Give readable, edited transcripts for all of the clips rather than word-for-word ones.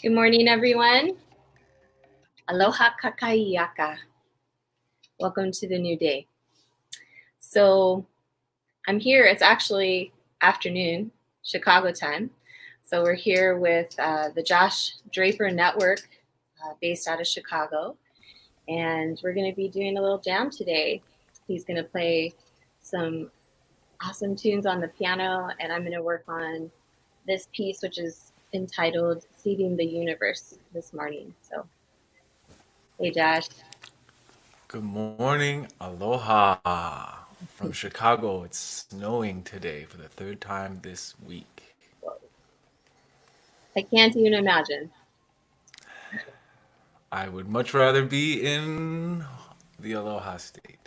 Good morning, everyone. Aloha kakaiaka. Welcome to the new day. So I'm here. It's actually afternoon, Chicago time. So we're here with the Josh Draper Network based out of Chicago. And we're going to be doing a little jam today. He's going to play some awesome tunes on the piano, and I'm going to work on this piece, which is entitled Seeding the Universe this morning. So, hey, Josh. Good morning, aloha. From Chicago, it's snowing today for the third time this week. I can't even imagine. I would much rather be in the Aloha State.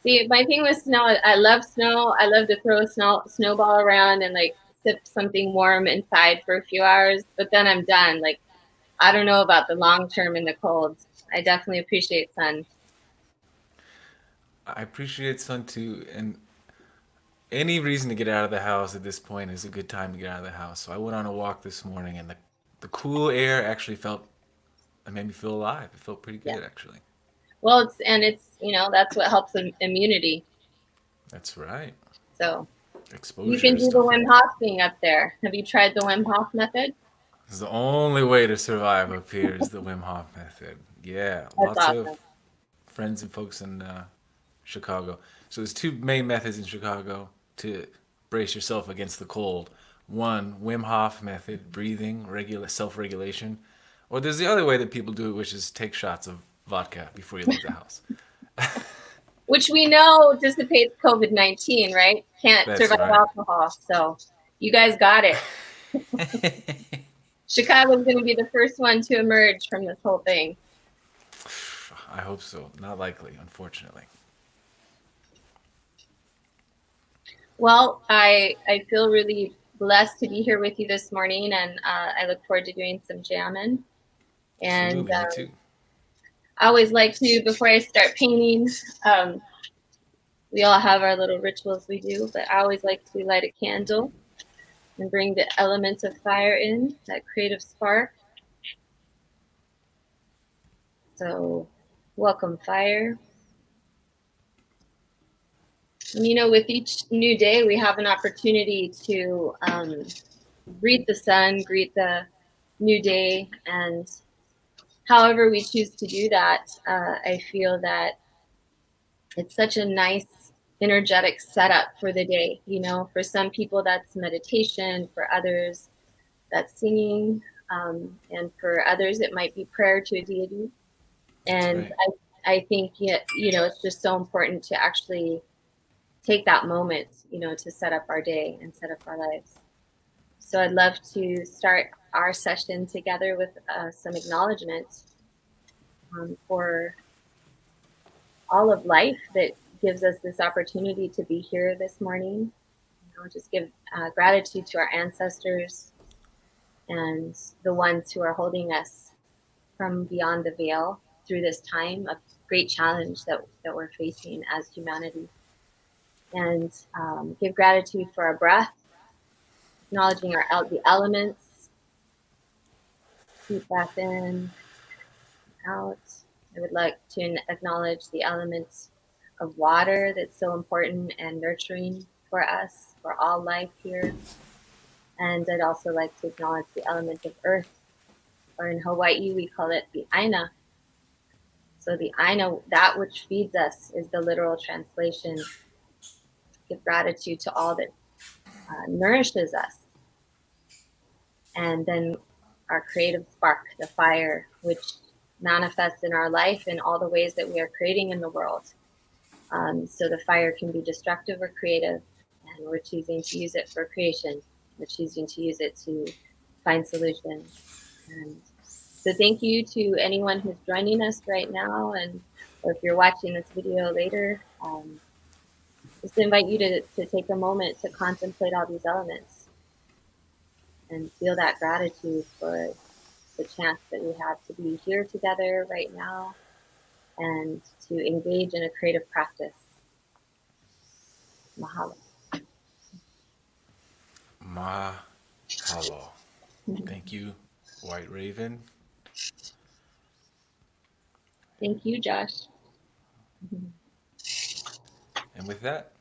See, my thing with snow, I love snow. I love to throw a snowball around and like sip something warm inside for a few hours, but then I'm done. Like, I don't know about the long term in the cold. I definitely appreciate sun. I appreciate sun too, and any reason to get out of the house at this point is a good time to get out of the house. So I went on a walk this morning, and the cool air actually it made me feel alive. It felt pretty Yeah. good, actually. Well, that's what helps immunity. That's right. So you Exposure can to do the stuff Wim like that. Hof thing up there. Have you tried the Wim Hof method? It's the only way to survive up here is the Wim Hof method. Yeah, That's lots awesome. of friends and folks in Chicago. So there's two main methods in Chicago to brace yourself against the cold. One, Wim Hof method, breathing, self-regulation, or there's the other way that people do it, which is take shots of vodka before you leave the house. Which we know dissipates COVID-19, right? Can't That's survive right. alcohol. So you guys got it. Chicago's going to be the first one to emerge from this whole thing. I hope so. Not likely, unfortunately. Well, I feel really blessed to be here with you this morning, and I look forward to doing some jamming. And Absolutely, me too. I always like to, before I start painting, um, we all have our little rituals we do, but I always like to light a candle and bring the elements of fire in, that creative spark. So, welcome, fire. And with each new day, we have an opportunity to greet the sun, greet the new day, and however we choose to do that, I feel that it's such a nice, energetic setup for the day. For some people, that's meditation, for others, that's singing, and for others, it might be prayer to a deity. That's And right. I think, it's just so important to actually take that moment, to set up our day and set up our lives. So I'd love to start our session together with some acknowledgement for all of life that gives us this opportunity to be here this morning. Just give gratitude to our ancestors and the ones who are holding us from beyond the veil through this time of great challenge that we're facing as humanity. And give gratitude for our breath, acknowledging the elements. Deep breath in, out. I would like to acknowledge the elements of water that's so important and nurturing for us, for all life here. And I'd also like to acknowledge the element of earth, or in Hawaii, we call it the aina. So the aina, that which feeds us, is the literal translation. Give gratitude to all that nourishes us. And then our creative spark, the fire, which manifests in our life in all the ways that we are creating in the world. So the fire can be destructive or creative, and we're choosing to use it for creation. We're choosing to use it to find solutions. And so thank you to anyone who's joining us right now, or if you're watching this video later, just invite you to take a moment to contemplate all these elements and feel that gratitude for the chance that we have to be here together right now and to engage in a creative practice. Mahalo. Mahalo. Thank you, White Raven. Thank you, Josh. And with that,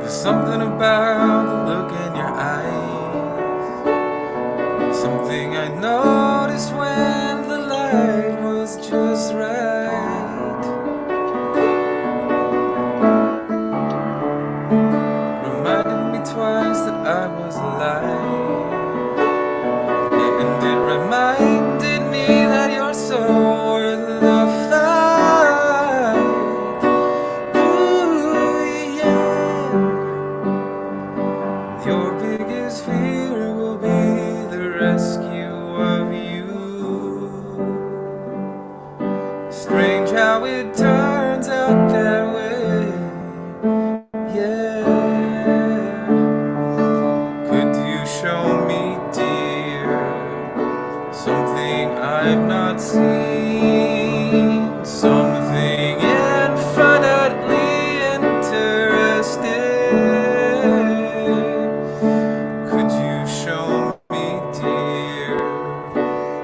There's something about the look in your eyes, something I noticed when the light was just right. Reminded me twice that I was alive, and it reminded me that you're so worth the fight. Ooh, yeah. Your biggest fear will be the rescue of you. Strange how it turns out that way. Yeah. Could you show me, dear, something I've not seen? Something infinitely interesting. Could you show me, dear,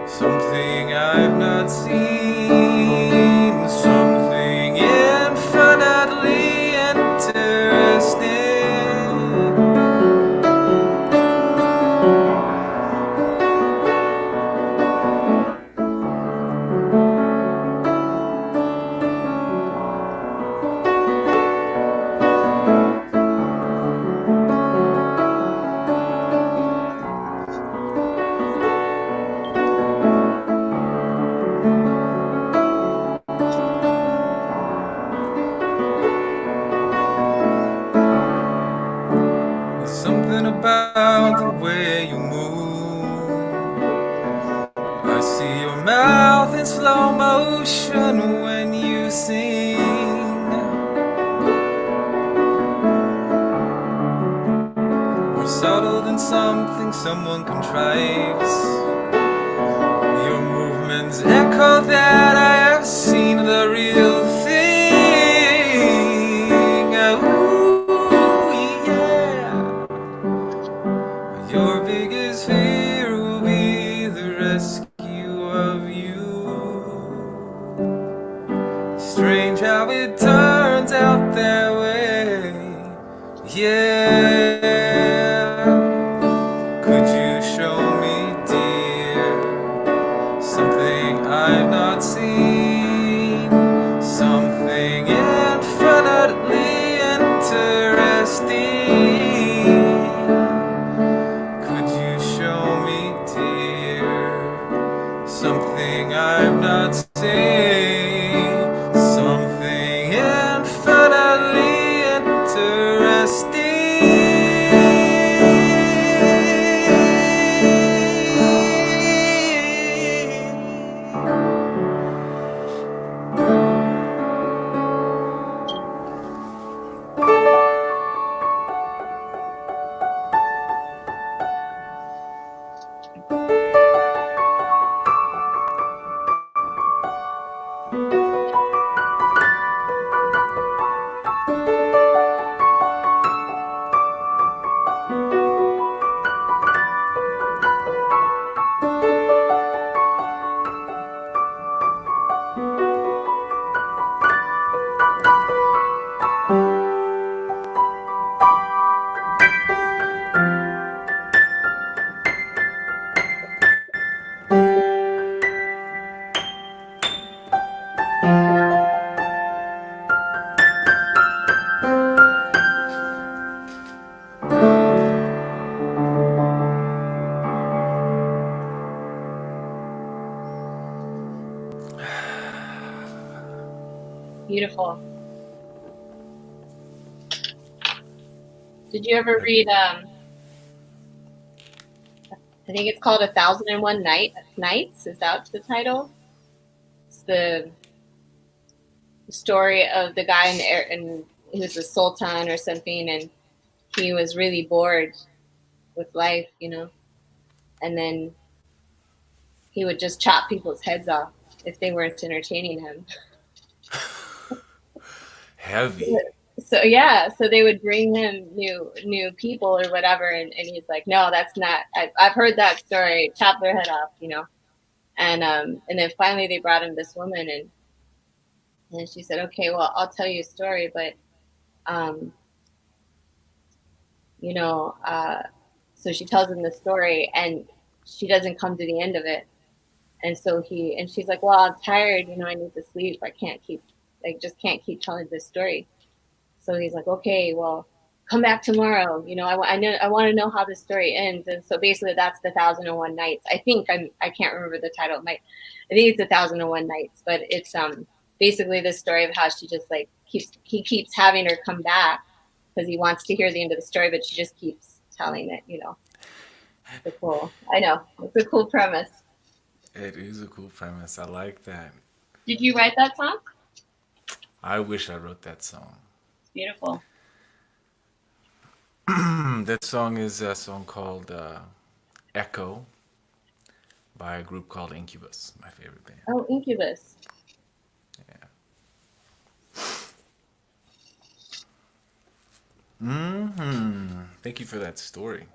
something I've not seen? Something infinitely interesting. There's something about the way you move. I see your mouth in slow motion when you sing. More subtle than something someone contrives. Your movements echo that I have seen the real thing. Ooh, yeah. Your biggest fear will be the rescue of you. Strange how it turns out that way. Yeah. Could you show me, dear, something I've not seen? Something infinitely interesting. Could you show me, dear, something I've not seen? Something infinitely interesting. Beautiful. Did you ever That- read? I think it's called 1001 Nights. Is that the title? It's the story of the guy and he was a sultan or something, and he was really bored with life, and then he would just chop people's heads off if they weren't entertaining him. Heavy. So yeah, so they would bring him new people or whatever, and he's like, no, that's not. I've heard that story. Chop their head off. And then finally they brought him this woman, and she said, okay, well, I'll tell you a story, but um, you know, so she tells him the story, and she doesn't come to the end of it, and she's like, well, I'm tired, I need to sleep. I can't keep, like, just can't keep telling this story. So he's like, okay, well, come back tomorrow. I want to know how this story ends. And so basically, that's the 1001 Nights. I can't remember the title. I think it's 1001 Nights, but it's basically the story of how she just like keeps having her come back because he wants to hear the end of the story, but she just keeps telling it. It's cool. I know, it's a cool premise. It is a cool premise. I like that. Did you write that song? I wish I wrote that song. It's beautiful. That song is a song called Echo by a group called Incubus, my favorite band. Oh, Incubus. Yeah. Thank you for that story.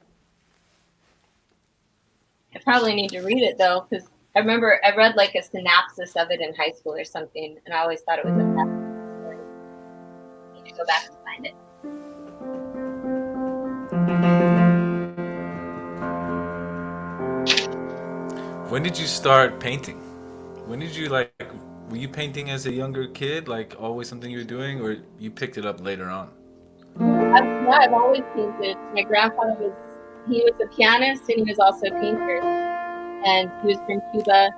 I probably need to read it though, because I remember I read like a synopsis of it in high school or something, and I always thought it was a fascinating story. I need to go back and find it. When did you start painting? When did you were you painting as a younger kid, like always something you were doing, or you picked it up later on? I've always painted. My grandfather he was a pianist and he was also a painter, and he was from Cuba,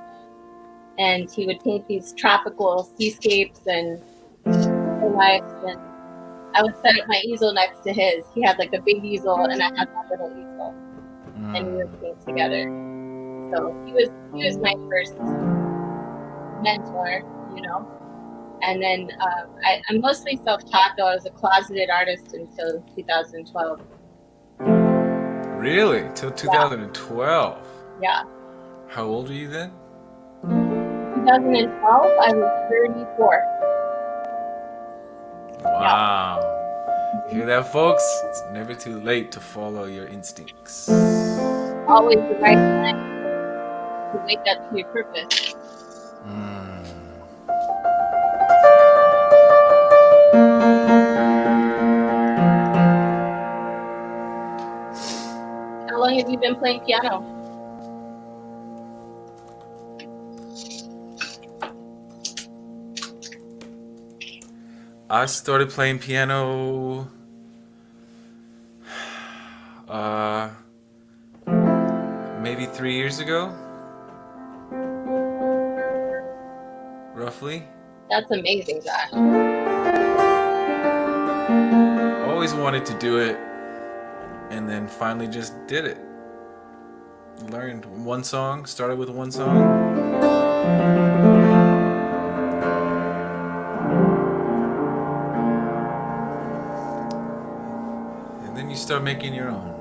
and he would paint these tropical seascapes and life. And I would set up my easel next to his. He had like a big easel, and I had my little easel, and we would paint together. So he was my first mentor. And then I'm mostly self-taught, though. I was a closeted artist until 2012. Really? Till 2012? Yeah. How old were you then? 2012, I was 34. Wow. Yeah. You hear that, folks? It's never too late to follow your instincts. Always the right time to wake up to your purpose. How long have you been playing piano? I started playing piano maybe 3 years ago, roughly. That's amazing, Josh. Always wanted to do it, and then finally just did it. Learned one song, started with one song. And then you start making your own.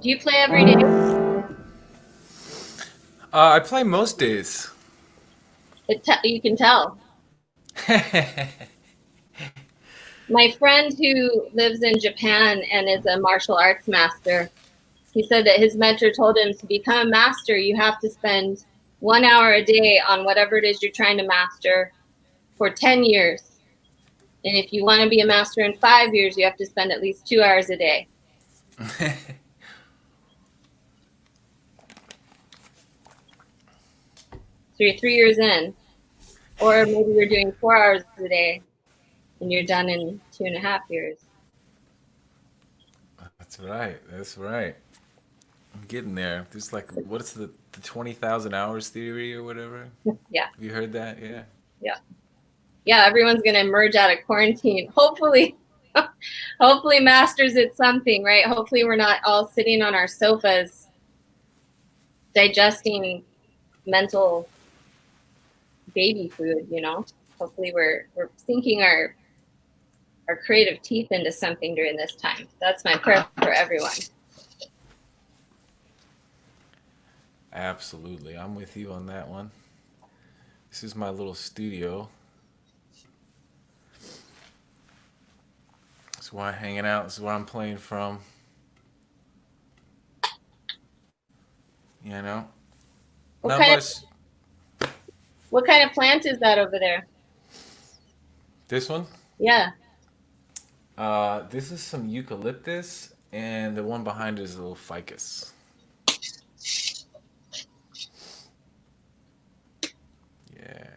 Do you play every day? I play most days. You can tell. My friend who lives in Japan and is a martial arts master, he said that his mentor told him to become a master, you have to spend 1 hour a day on whatever it is you're trying to master for 10 years. And if you want to be a master in 5 years, you have to spend at least 2 hours a day. So you're 3 years in. Or maybe you're doing 4 hours a day and you're done in 2.5 years. That's right. That's right. I'm getting there. There's like, what's the 20,000 hours theory or whatever? Yeah. Have you heard that? Yeah. Yeah. Yeah, everyone's going to emerge out of quarantine. Hopefully, hopefully masters at something, right? Hopefully we're not all sitting on our sofas digesting mental baby food, you know? Hopefully we're sinking our creative teeth into something during this time. That's my prayer for everyone. Absolutely. I'm with you on that one. This is my little studio. This is where I'm hanging out. This is where I'm playing from. You know? What Not kind much. what kind of plant is that over there? This one? Yeah. This is some eucalyptus, and the one behind it is a little ficus. Yeah.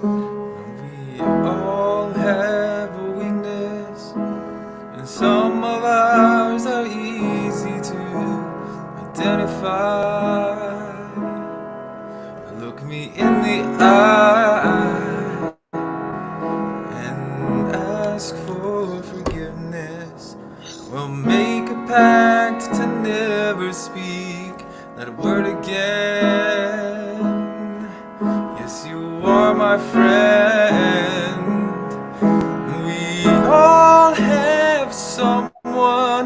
We all have a weakness, and some of ours are easy to identify. Look me in the eye and ask for forgiveness. We'll make a pact to never speak that word again. Yes, you are my friend. We all have someone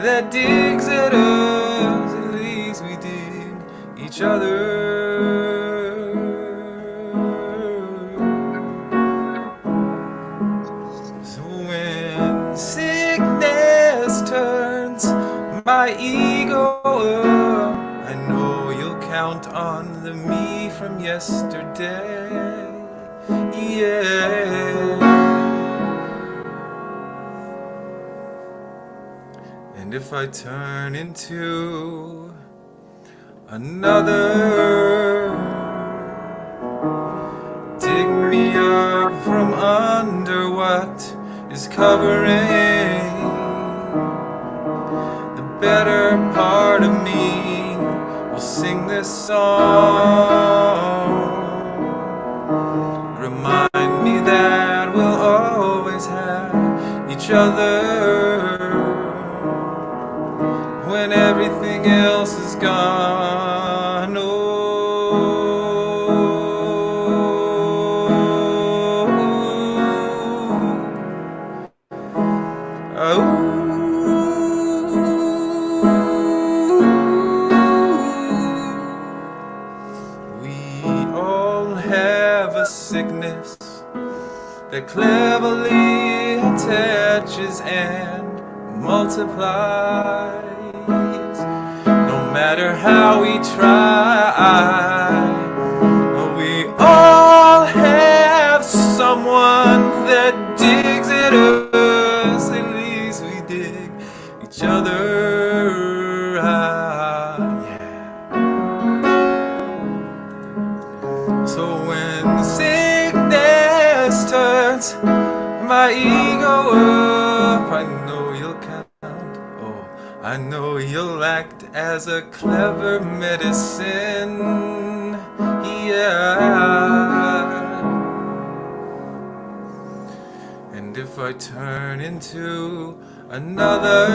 that digs at us. At least we dig each other. So when sickness turns my ego up, I know you'll count on the me from yesterday. Yeah. And if I turn into another, dig me up from under what is covering. The better part of me will sing this song. Remind me that we'll always have each other when everything else is gone. We all have a sickness that cleverly attaches and multiplies. No matter how we try, we all have someone that digs at us. So when the sickness turns my ego up, I know you'll count. Oh, I know you'll act as a clever medicine. Yeah. And if I turn into another,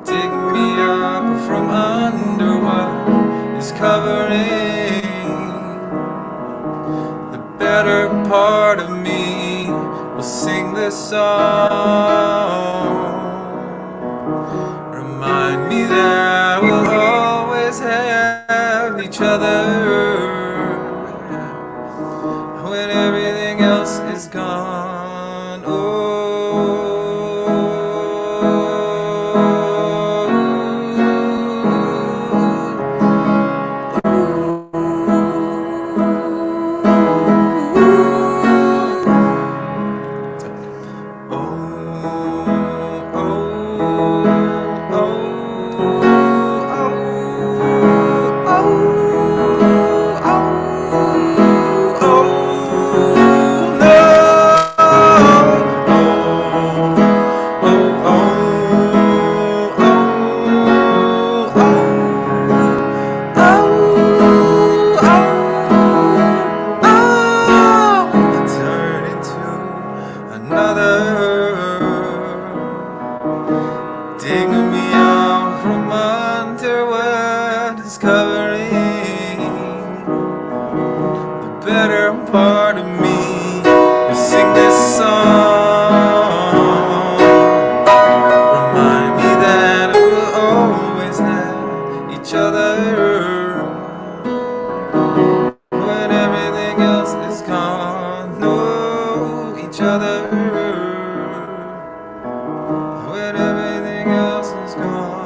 dig me up from under what is covering the better part of me. Will sing this song. Remind me that we'll always have each other when everything else is gone. Turn into another, dig me out from under what is covering the better part of me. You sing this song. Remind me that we'll always have each other when everything else is gone. Know each other when everything else is gone.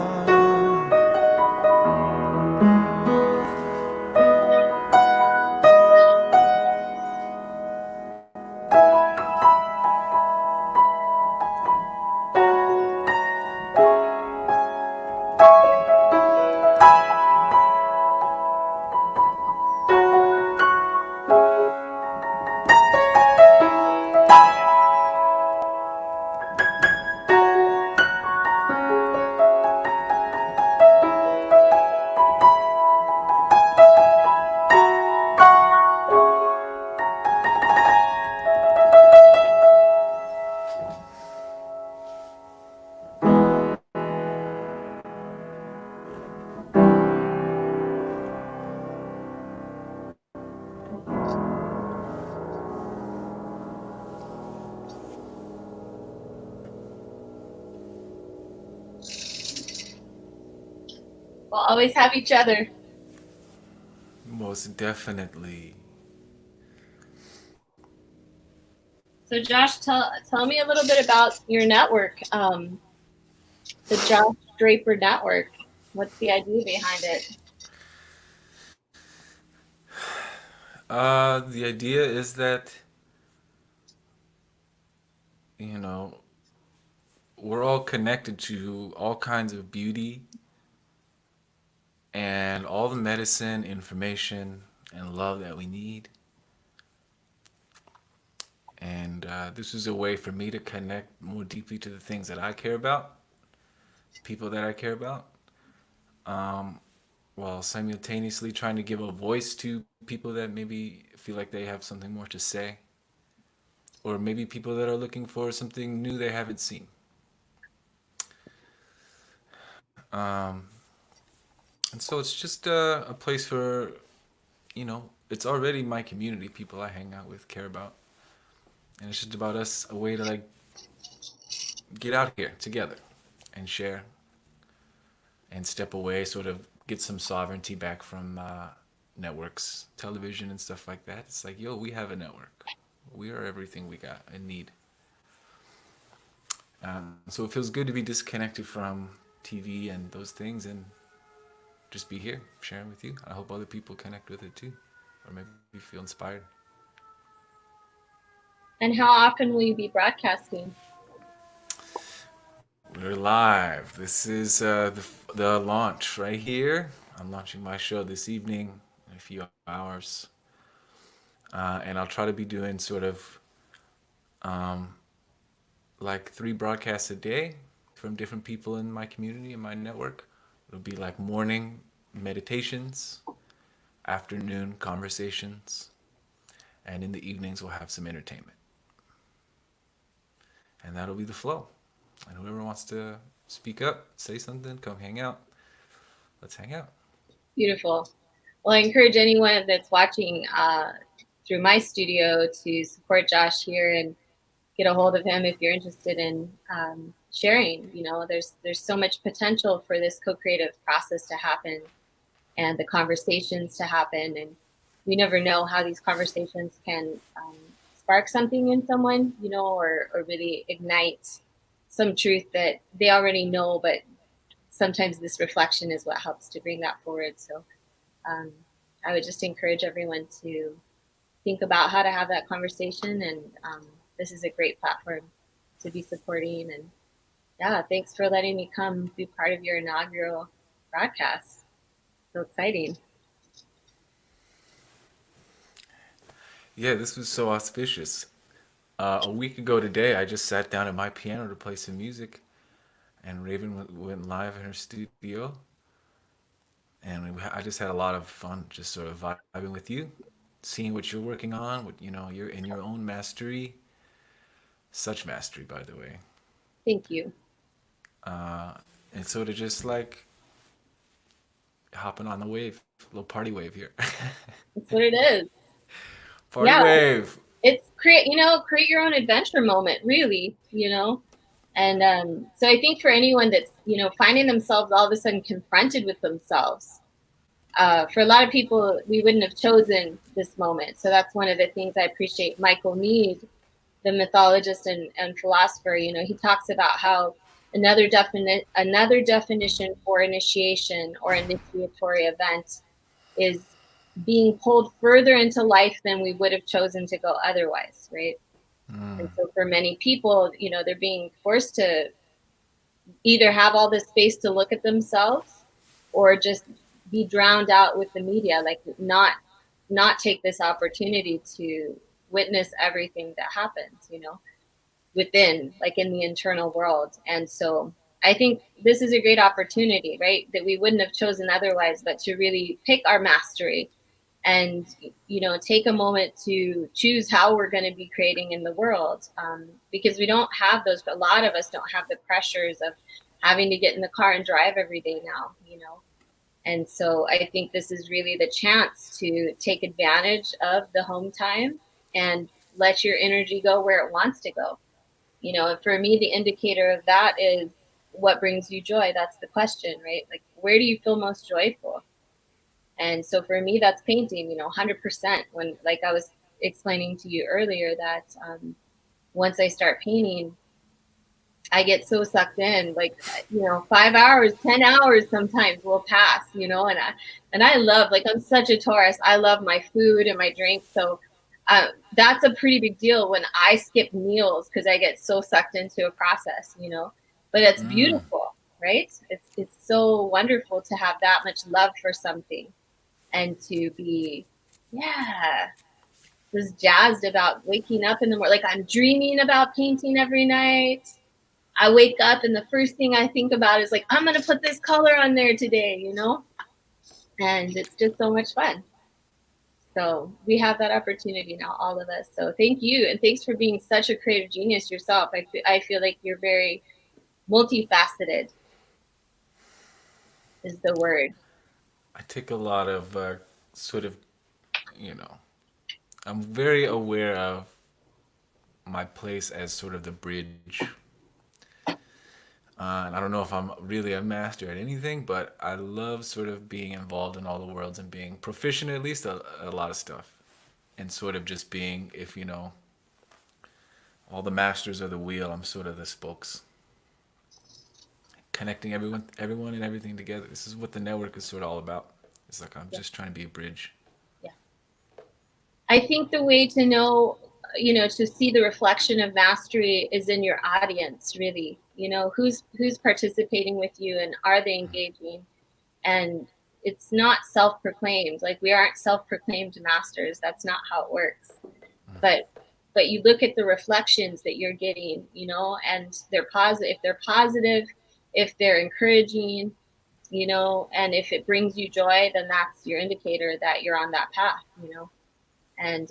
We'll always have each other. Most definitely. So, Josh, tell me a little bit about your network, the Josh Draper Network. What's the idea behind it? The idea is that, you know, we're all connected to all kinds of beauty and all the medicine, information, and love that we need. And this is a way for me to connect more deeply to the things that I care about, people that I care about, um, while simultaneously trying to give a voice to people that maybe feel like they have something more to say, or maybe people that are looking for something new they haven't seen. Um, and so it's just a place for, it's already my community, people I hang out with, care about. And it's just about us, a way to like get out here together and share and step away, sort of get some sovereignty back from networks, television, and stuff like that. It's like, yo, we have a network. We are everything we got and need. So it feels good to be disconnected from TV and those things and just be here sharing with you. I hope other people connect with it too, or maybe feel inspired. And how often will you be broadcasting? We're live. This is the launch right here. I'm launching my show this evening a few hours. And I'll try to be doing sort of like 3 broadcasts a day from different people in my community, in my network. It'll be like morning meditations, afternoon conversations, and in the evenings we'll have some entertainment. And that'll be the flow. And whoever wants to speak up, say something, come hang out. Let's hang out. Beautiful. Well, I encourage anyone that's watching through my studio to support Josh here and get a hold of him if you're interested in sharing. You know, there's so much potential for this co-creative process to happen and the conversations to happen. And we never know how these conversations can spark something in someone, you know, or really ignite some truth that they already know, but sometimes this reflection is what helps to bring that forward. So I would just encourage everyone to think about how to have that conversation. And this is a great platform to be supporting. And yeah, thanks for letting me come be part of your inaugural broadcast. So exciting. Yeah, this was so auspicious. A week ago today, I just sat down at my piano to play some music, and Raven went live in her studio, and I just had a lot of fun, just sort of vibing with you, seeing what you're working on, what you're in your own mastery, such mastery, by the way, Thank you. and sort of just like hopping on the wave, little party wave here, That's what it is. party Yeah, wave. it's create your own adventure moment, really, you know. And so I think for anyone that's finding themselves all of a sudden confronted with themselves, for a lot of people we wouldn't have chosen this moment. So that's one of the things I appreciate. Michael Meade, the mythologist and philosopher, he talks about how another definition for initiation or initiatory event is being pulled further into life than we would have chosen to go otherwise, right? And so for many people, they're being forced to either have all this space to look at themselves or just be drowned out with the media, like not take this opportunity to witness everything that happens, within, like in the internal world. And so I think this is a great opportunity, right? That we wouldn't have chosen otherwise, but to really pick our mastery and take a moment to choose how we're going to be creating in the world, because we don't have those. A lot of us don't have the pressures of having to get in the car and drive every day now, and so I think this is really the chance to take advantage of the home time and let your energy go where it wants to go. For me, the indicator of that is what brings you joy. That's the question, right? Like, where do you feel most joyful? And so for me, that's painting, 100%. When, like I was explaining to you earlier, that once I start painting, I get so sucked in, like, 5 hours, 10 hours sometimes will pass, and I love, like, I'm such a Taurus. I love my food and my drink. So that's a pretty big deal when I skip meals because I get so sucked into a process, but it's beautiful, right? It's so wonderful to have that much love for something and to be, yeah, just jazzed about waking up in the morning. Like, I'm dreaming about painting every night. I wake up and the first thing I think about is, like, I'm going to put this color on there today, and it's just so much fun. So we have that opportunity now, all of us. So thank you. And thanks for being such a creative genius yourself. I feel like you're very multifaceted is the word. I take a lot of sort of, I'm very aware of my place as sort of the bridge. And I don't know if I'm really a master at anything, but I love sort of being involved in all the worlds and being proficient at least a lot of stuff. And sort of just being, if all the masters of the wheel, I'm sort of the spokes. Connecting everyone and everything together. This is what the network is sort of all about. It's like I'm just trying to be a bridge. Yeah. I think the way to know, to see the reflection of mastery is in your audience, really. Who's participating with you and are they engaging? And it's not self-proclaimed. Like, we aren't self-proclaimed masters. That's not how it works. But you look at the reflections that you're getting, you know, and they're positive. If they're positive, if they're encouraging, you know, and if it brings you joy, then that's your indicator that you're on that path, you know. And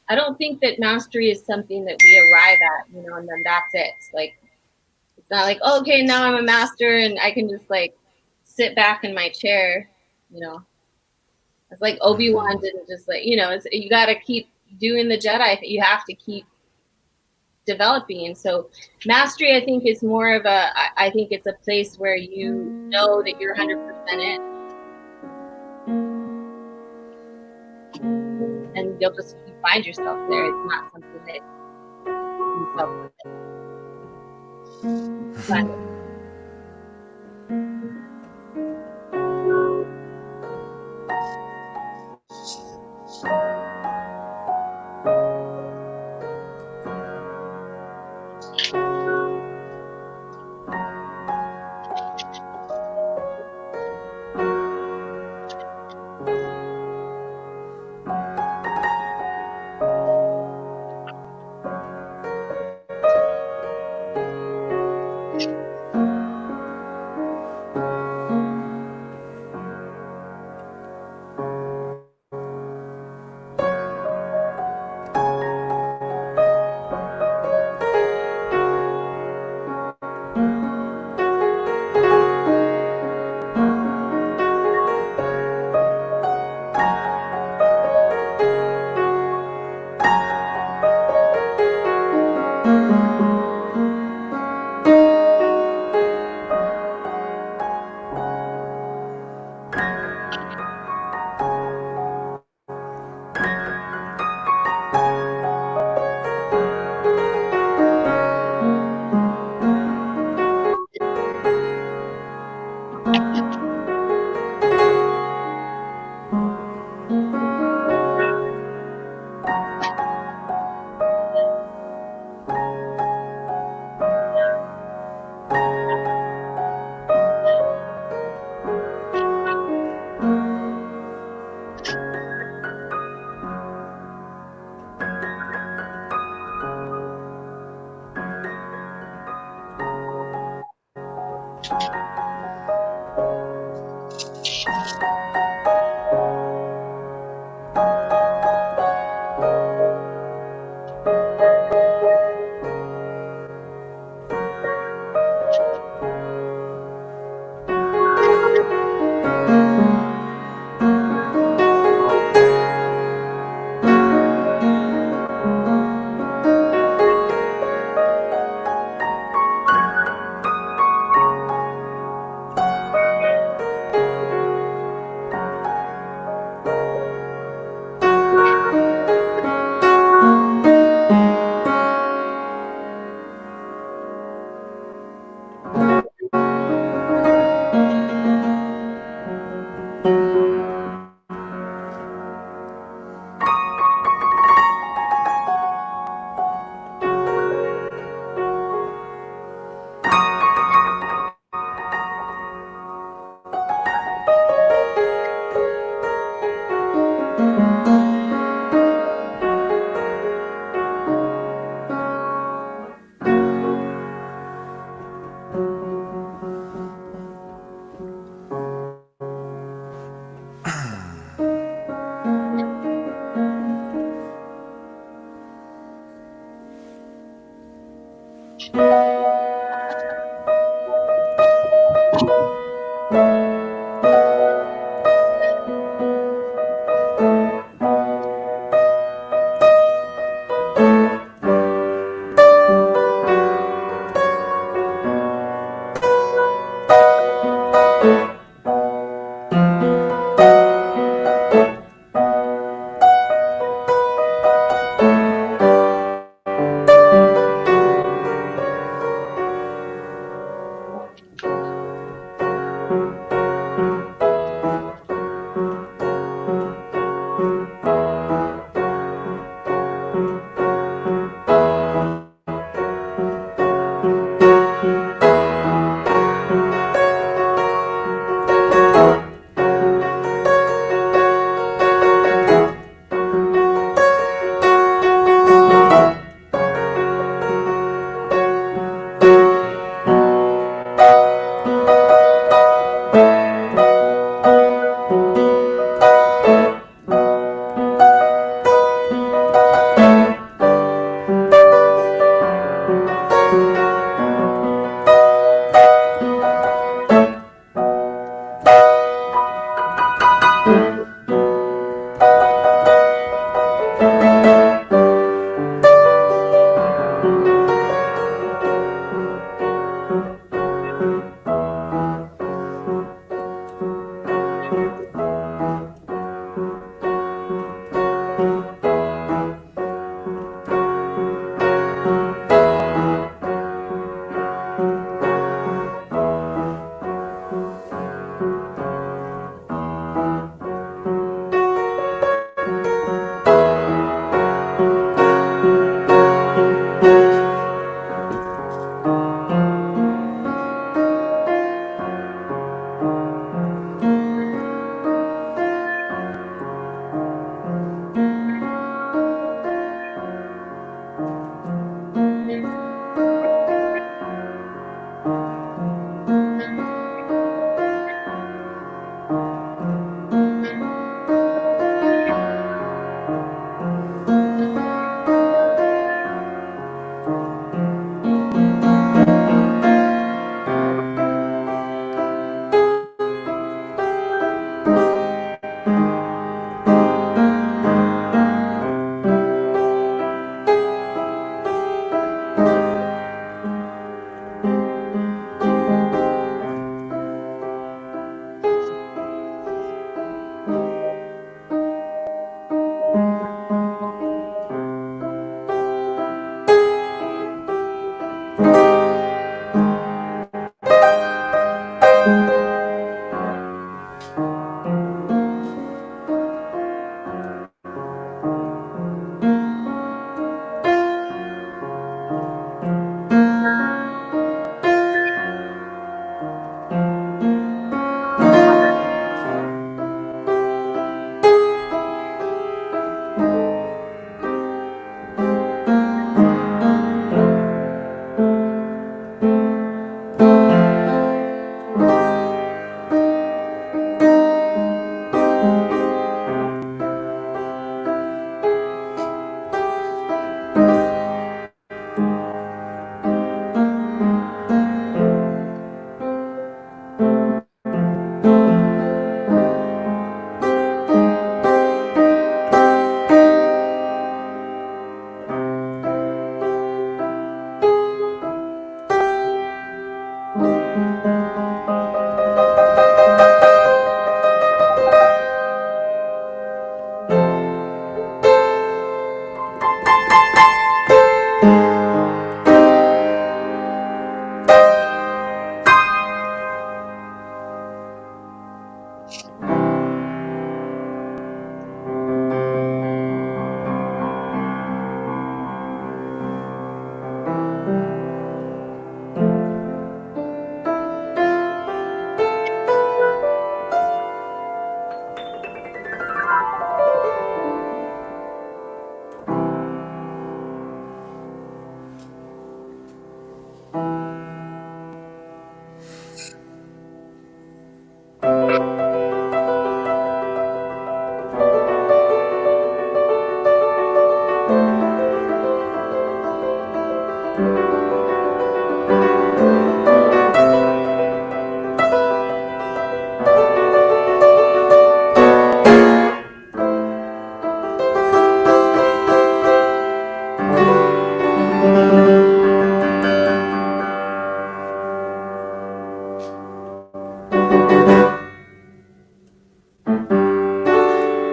I don't think that mastery is something that we arrive at, you know, and then that's it. Like, it's not like, oh, okay, now I'm a master and I can just like sit back in my chair, you know. It's like Obi-Wan didn't just like, you know, it's, you got to keep doing the Jedi. You have to keep developing. And so mastery, I think, is more of a, I think it's a place where you know that you're 100% in. And you'll just, you find yourself there. It's not something that you self-proclaim.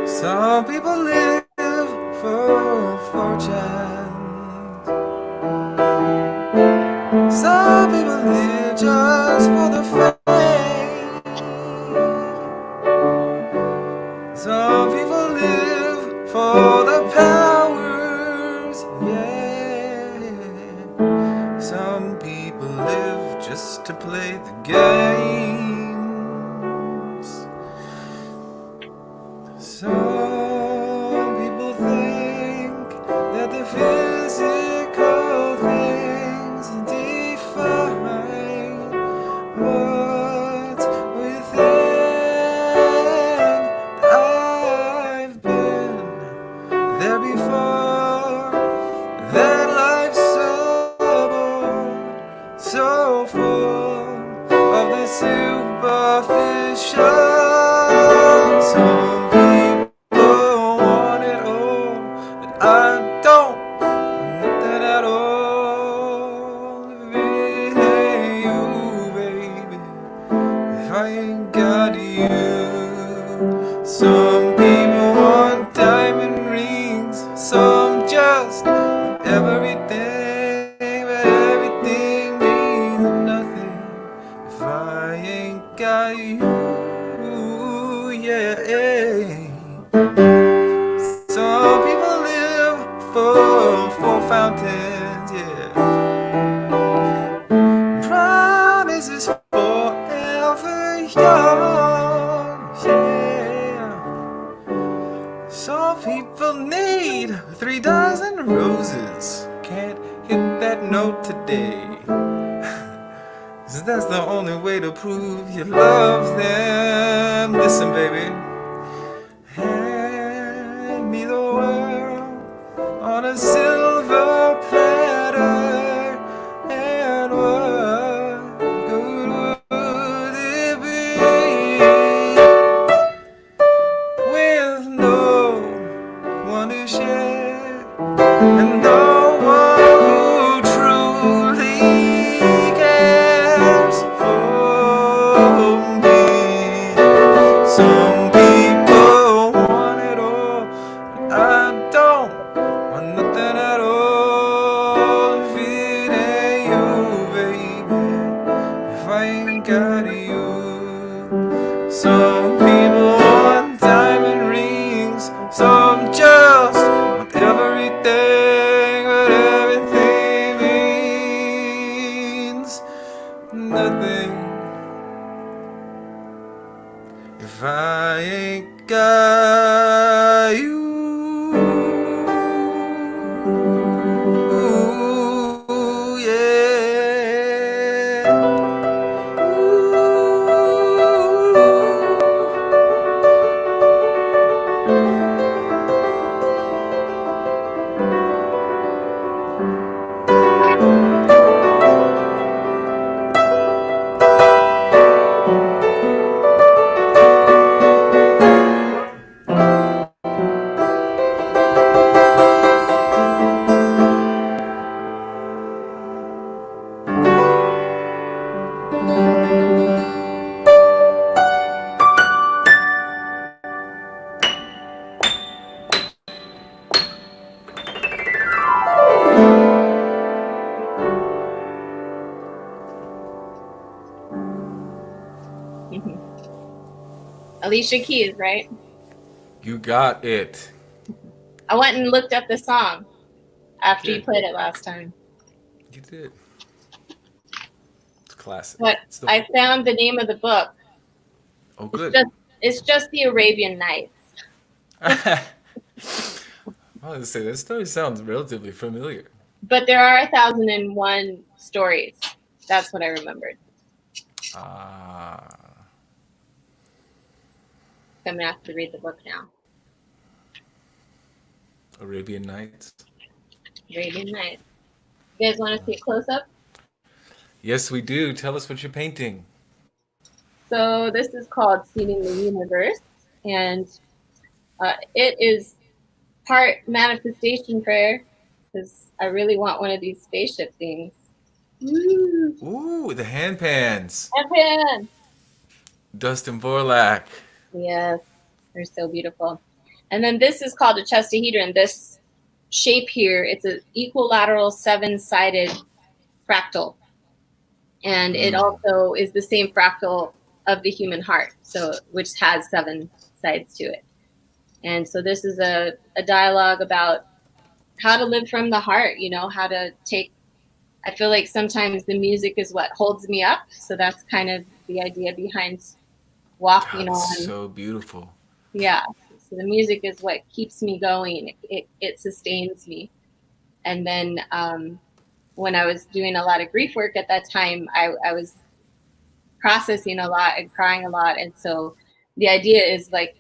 Some people live for fortune. Some people live just for the fame. Some people live for the powers, yeah. Some people live just to play the games. Some people think that the physical things define what's within. I've been there before. That life's so full of the superficial. Some people Some people want diamond rings, some just want everything, but everything means nothing if I ain't got you. Yeah. Some people live for fountains, yeah. Promises forever young, yeah. Some people need 3 dozen roses. Can't hit that note today. 'Cause that's the only way to prove you love them. Listen, baby. Hand me the world on a silver platter. And what good would it be with no one to share and no one who truly cares for me? Some people want it all, but I don't want nothing at all if it ain't you, baby. If I ain't got you. Some people want diamond rings, some just want everything, but everything means nothing if I ain't got you. Ooh, yeah. Alicia Keys, right? You got it. I went and looked up the song after you Good. played it last time. You did. It's classic. But It's the. I found the name of the book. Oh, It's good. just it's just the Arabian Nights. I was gonna say that story sounds relatively familiar. But there are 1,001 stories. That's what I remembered. Ah, I'm gonna have to read the book now. Arabian Nights. Arabian Nights. You guys want to see a close up? Yes, we do. Tell us what you're painting. So this is called Seeding the Universe, and it is part manifestation prayer because I really want one of these spaceship things. Woo! Ooh, the hand pans. Evan! Dustin Vorlak. Yes, they're so beautiful. And then this is called a chestahedron. This shape here, it's an equilateral 7-sided fractal. And it also is the same fractal of the human heart, so which has 7 sides to it. And so this is a dialogue about how to live from the heart, how to take. I feel like sometimes the music is what holds me up. So that's kind of the idea behind walking God, it's on. so beautiful. Yeah. So the music is what keeps me going. It sustains me. And then when I was doing a lot of grief work at that time, I was processing a lot and crying a lot. And so the idea is like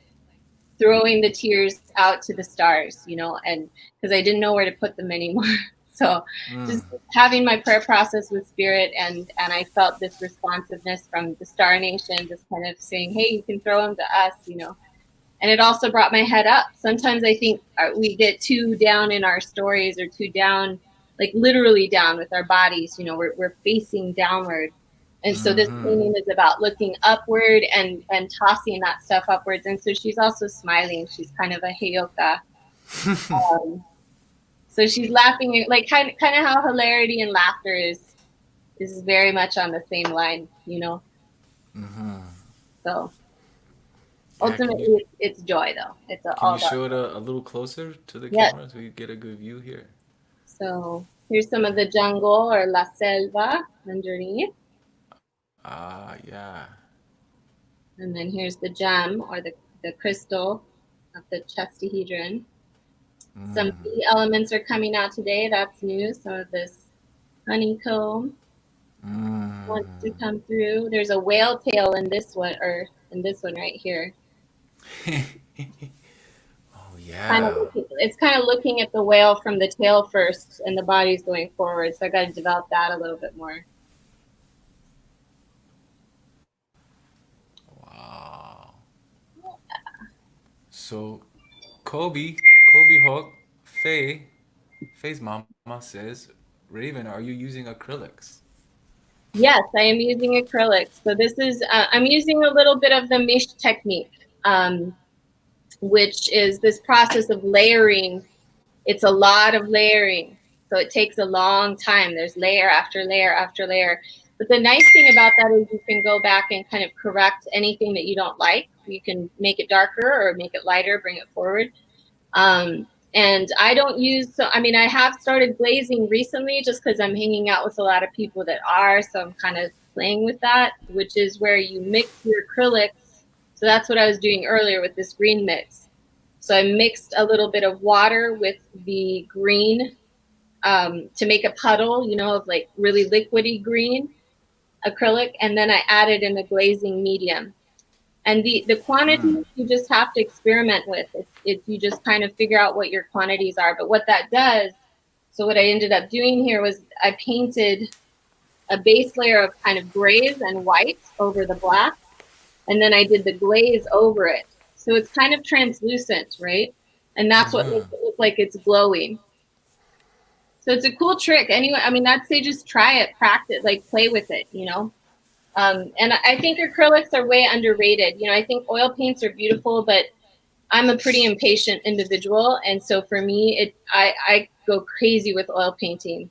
throwing the tears out to the stars, and because I didn't know where to put them anymore. So just having my prayer process with spirit, and I felt this responsiveness from the Star Nation, just kind of saying, hey, you can throw them to us, and it also brought my head up. Sometimes I think we get too down in our stories, or too down, like literally down with our bodies, we're facing downward. And so this painting is about looking upward and tossing that stuff upwards. And so she's also smiling. She's kind of a heyoka. So she's laughing, like kind of how hilarity and laughter is very much on the same line, you know. So Yeah, ultimately, it's joy, though. It's can all you about show it joy. a little closer to the Yes. camera so we get a good view here? So here's some of the jungle or la selva underneath, Yeah. and then here's the gem or the crystal of the chestahedron. Some bee elements are coming out today. That's new. Some of this honeycomb wants to come through. There's a whale tail in this one, or in this one right here. Oh Kind of yeah. it's kind of looking at the whale from the tail first, and the body's going forward. So I got to develop that a little bit more. Wow. So Kobe Hawk, Faye's mama says, Raven, are you using acrylics? Yes, I am using acrylics. So this is I'm using a little bit of the mesh technique, which is this process of layering. It's a lot of layering. So it takes a long time. There's layer after layer after layer. But the nice thing about that is you can go back and kind of correct anything that you don't like. You can make it darker or make it lighter, bring it forward. And I don't use, so I mean, I have started glazing recently just because I'm hanging out with a lot of people that are. So I'm kind of playing with that, which is where you mix your acrylics. So that's what I was doing earlier with this green mix. So I mixed a little bit of water with the green to make a puddle, you know, of like really liquidy green acrylic. And then I added in the glazing medium. And the quantities you just have to experiment with. It's you just kind of figure out what your quantities are. But what that does, so what I ended up doing here was I painted a base layer of kind of grays and whites over the black, and then I did the glaze over it. So it's kind of translucent, right? And that's what makes it look like it's glowing. So it's a cool trick. Anyway, I mean, I'd say just try it, practice, like play with it, you know. And I think acrylics are way underrated. You know, I think oil paints are beautiful, but I'm a pretty impatient individual, and so for me, I go crazy with oil painting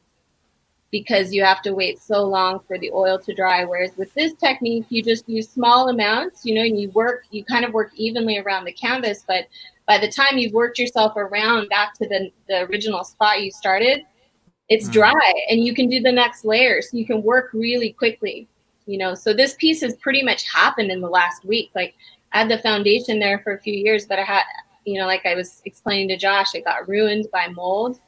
because you have to wait so long for the oil to dry. Whereas with this technique, you just use small amounts, you know, and you kind of work evenly around the canvas. But by the time you've worked yourself around back to the original spot you started, it's dry, and you can do the next layer. So you can work really quickly, you know. So this piece has pretty much happened in the last week. Like I had the foundation there for a few years, but I had, you know, like I was explaining to Josh, it got ruined by mold.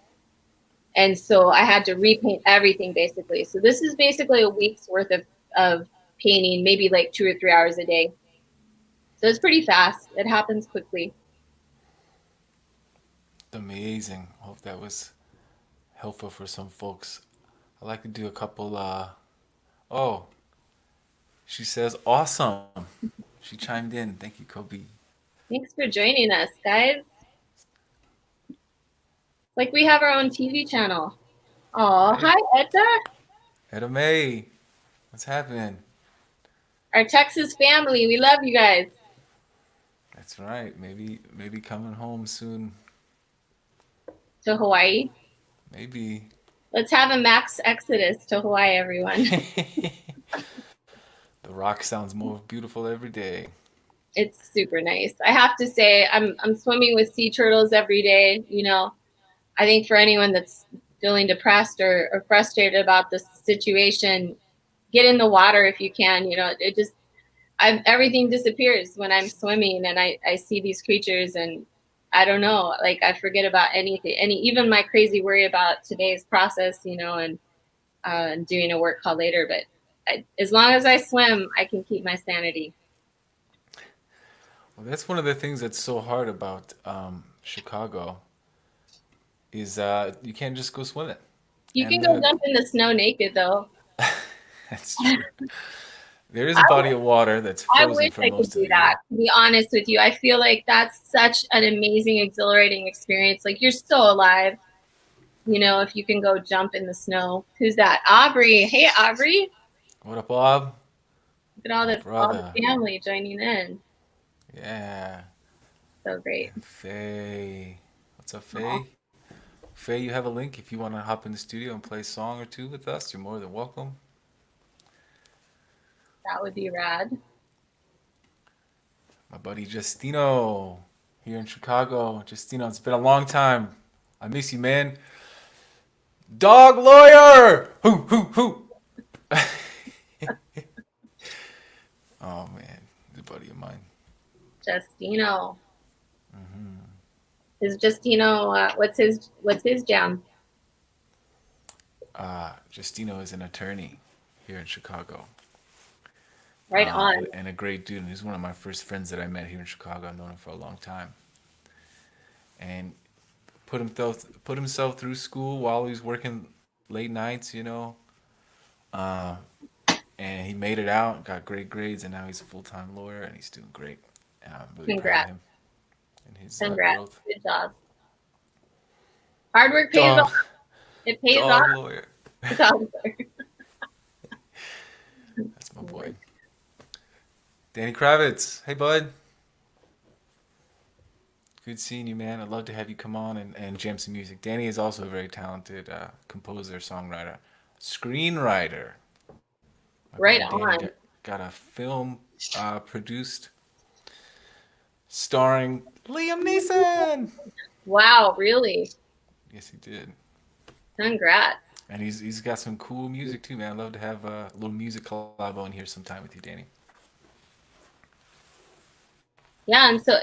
And so I had to repaint everything basically. So this is basically a week's worth of painting, maybe like 2 or 3 hours a day. So it's pretty fast. It happens quickly. Amazing. Hope that was helpful for some folks. I like to do a couple. Oh, she says awesome. She chimed in. Thank you, Kobe. Thanks for joining us, guys. Like we have our own TV channel. Oh, Hey, hi, Etta. Etta May. What's happening? Our Texas family. We love you guys. That's right. Maybe coming home soon. To Hawaii. Maybe. Let's have a max exodus to Hawaii, everyone. The rock sounds more beautiful every day. It's super nice. I have to say, I'm swimming with sea turtles every day. You know, I think for anyone that's feeling depressed or frustrated about the situation, get in the water if you can. You know, it just everything disappears when I'm swimming and I see these creatures, and I don't know, like I forget about anything, even my crazy worry about today's process, you know, and doing a work call later. But as long as I swim, I can keep my sanity. Well, that's one of the things that's so hard about Chicago is you can't just go swimming, You can and go jump in the snow naked, though. that's true. There is I, a body of water that's I frozen wish for I could most of do the that. year. To be honest with you, I feel like that's such an amazing, exhilarating experience. Like you're still alive, you know, if you can go jump in the snow. Who's that? Aubrey. Hey, Aubrey. What up, Bob? Look at all My the brother. family joining in. Yeah. So great. And Faye. What's up, Aw, Faye? Faye, you have a link if you want to hop in the studio and play a song or two with us. You're more than welcome. that would be rad. My buddy Justino here in Chicago. Justino, it's been a long time. I miss you, man. Dog lawyer! Hoo, hoo, hoo! Oh, man. He's a buddy of mine. Justino. Is Justino what's his jam? Justino is an attorney here in Chicago. Right on. And a great dude. And he's one of my first friends that I met here in Chicago. I've known him for a long time. And put himself through school while he was working late nights, Uh, and he made it out, got great grades, and now he's a full time lawyer, and he's doing great. And I'm really proud of Congrats. him and his Congrats. growth. Good job. Hard work pays Dog, off. It pays off. dog lawyer. Dog. That's my boy. Danny Kravitz. Hey, bud. Good seeing you, man. I'd love to have you come on and jam some music. Danny is also a very talented composer, songwriter, screenwriter. My Right buddy Danny on. got a film produced starring Liam Neeson. Wow, really? Yes, he did. Congrats. And he's got some cool music too, man. I'd love to have a little music collab on here sometime with you, Danny. Yeah, and so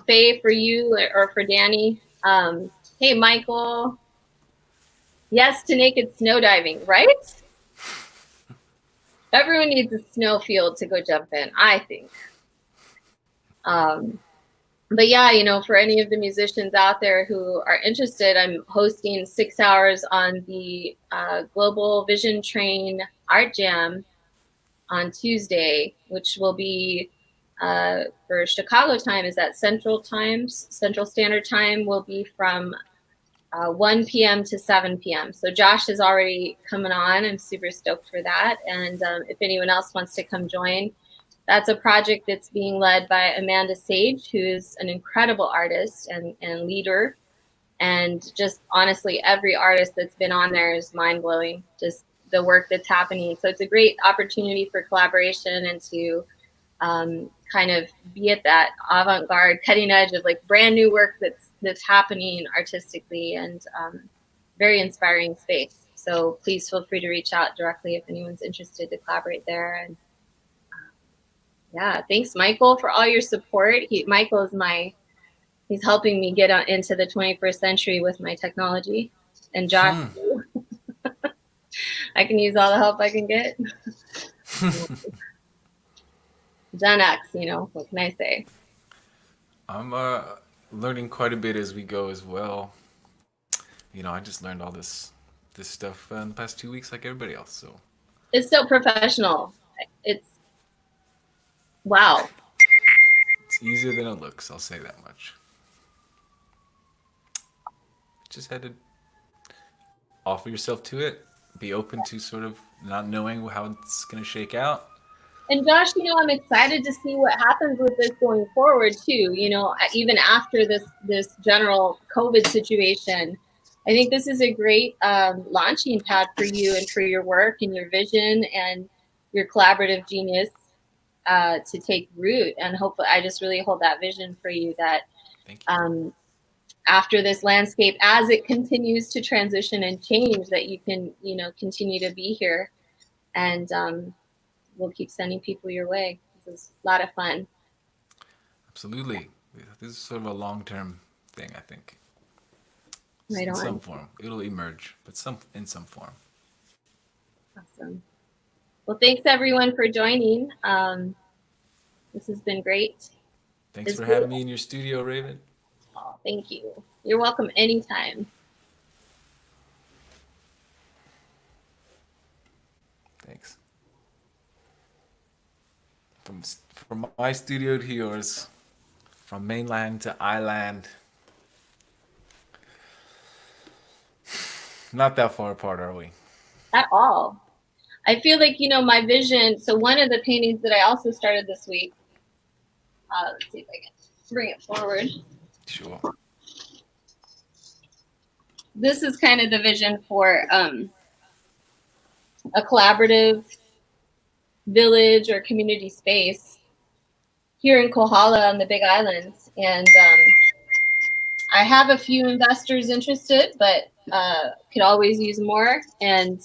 Faye, for you or for Danny, hey Michael, yes to naked snow diving, right? Everyone needs a snow field to go jump in, I think. But yeah, for any of the musicians out there who are interested, I'm hosting 6 hours on the Global Vision Train Art Jam on Tuesday, which will be for Chicago time is at Central Standard Time will be from 1 p.m. to 7 p.m. So Josh is already coming on. I'm super stoked for that. And if anyone else wants to come join, that's a project that's being led by Amanda Sage, who's an incredible artist and leader. And just honestly, every artist that's been on there is mind blowing, just the work that's happening. So it's a great opportunity for collaboration and to kind of be at that avant-garde cutting edge of like brand new work that's happening artistically, and very inspiring space. So please feel free to reach out directly if anyone's interested to collaborate there. And yeah, thanks Michael for all your support. Michael is he's helping me get into the 21st century with my technology, and Josh, I can use all the help I can get. Gen X, what can I say? I'm learning quite a bit as we go as well. I just learned all this stuff in the past 2 weeks, like everybody else. So It's so professional. It's wow. it's easier than it looks. I'll say that much. Just had to offer yourself to it. Be open to sort of not knowing how it's gonna shake out. And Josh, I'm excited to see what happens with this going forward too. Even after this general COVID situation, I think this is a great launching pad for you and for your work and your vision and your collaborative genius to take root. And hopefully, I just really hold that vision for you that Thank you. after this landscape, as it continues to transition and change, that you can continue to be here, and we'll keep sending people your way. This is a lot of fun. Absolutely. This is sort of a long term thing, I think. Right In some on. form. It'll emerge, but in some form. Awesome. Well, thanks everyone for joining. This has been great. Thanks for having me in your studio, Raven. Oh, thank you. You're welcome anytime. Thanks. From my studio to yours, from mainland to island. Not that far apart, are we? At all. I feel like, my vision. So one of the paintings that I also started this week, let's see if I can bring it forward. Sure. This is kind of the vision for a collaborative village or community space here in Kohala on the Big Island. And I have a few investors interested, but could always use more. And,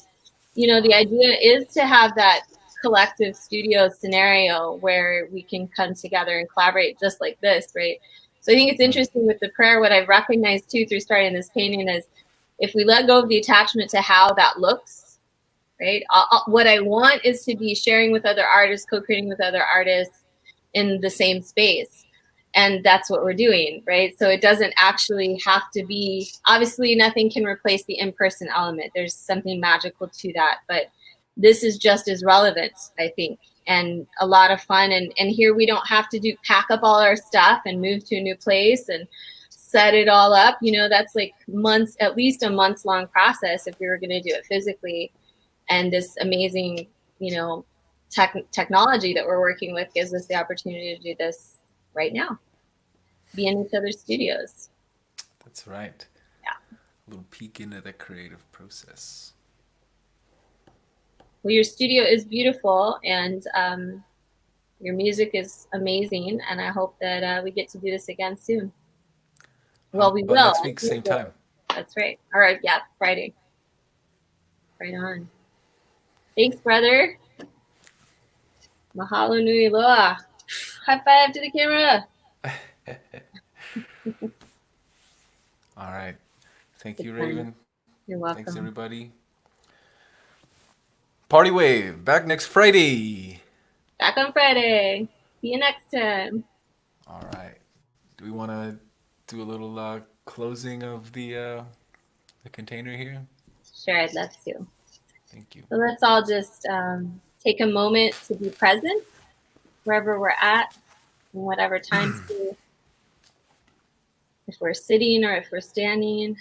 the idea is to have that collective studio scenario where we can come together and collaborate just like this, right? So I think it's interesting with the prayer. What I've recognized too through starting this painting is if we let go of the attachment to how that looks, right? What I want is to be sharing with other artists, co-creating with other artists in the same space. And that's what we're doing, right? So it doesn't actually have to be, obviously nothing can replace the in-person element. There's something magical to that, but this is just as relevant, I think, and a lot of fun. And here we don't have to pack up all our stuff and move to a new place and set it all up. That's like months, at least a months long process if we were going to do it physically. And this amazing, technology that we're working with gives us the opportunity to do this right now. Be in each other's studios. That's right. Yeah. A little peek into the creative process. Well, your studio is beautiful, and your music is amazing, and I hope that we get to do this again soon. Well, we will. Next week, same time. That's right. All right, yeah, Friday. Right on. Thanks, brother. Mahalo nui loa. High five to the camera. All right. Thank you, Raven. You're welcome. Thanks, everybody. Party Wave, back next Friday. Back on Friday. See you next time. All right. Do we want to do a little closing of the container here? Sure, I'd love to. Thank you. So let's all just take a moment to be present wherever we're at, in whatever time space. If we're sitting or if we're standing,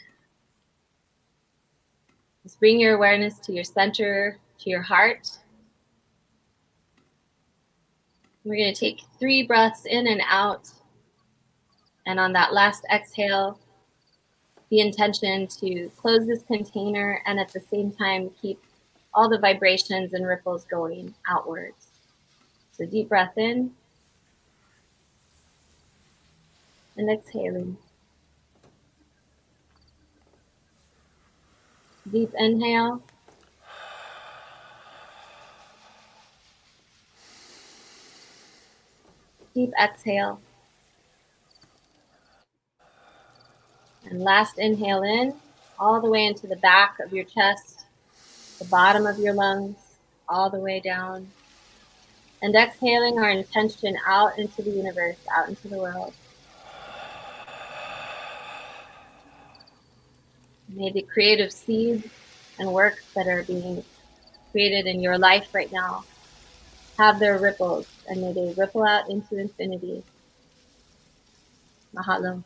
just bring your awareness to your center, to your heart. We're going to take 3 breaths in and out. And on that last exhale, the intention to close this container and at the same time keep all the vibrations and ripples going outwards. So deep breath in and exhaling. Deep inhale. Deep exhale. And last inhale in, all the way into the back of your chest, the bottom of your lungs, all the way down. And exhaling our intention out into the universe, out into the world. May the creative seeds and works that are being created in your life right now have their ripples, and may they ripple out into infinity. Mahalo.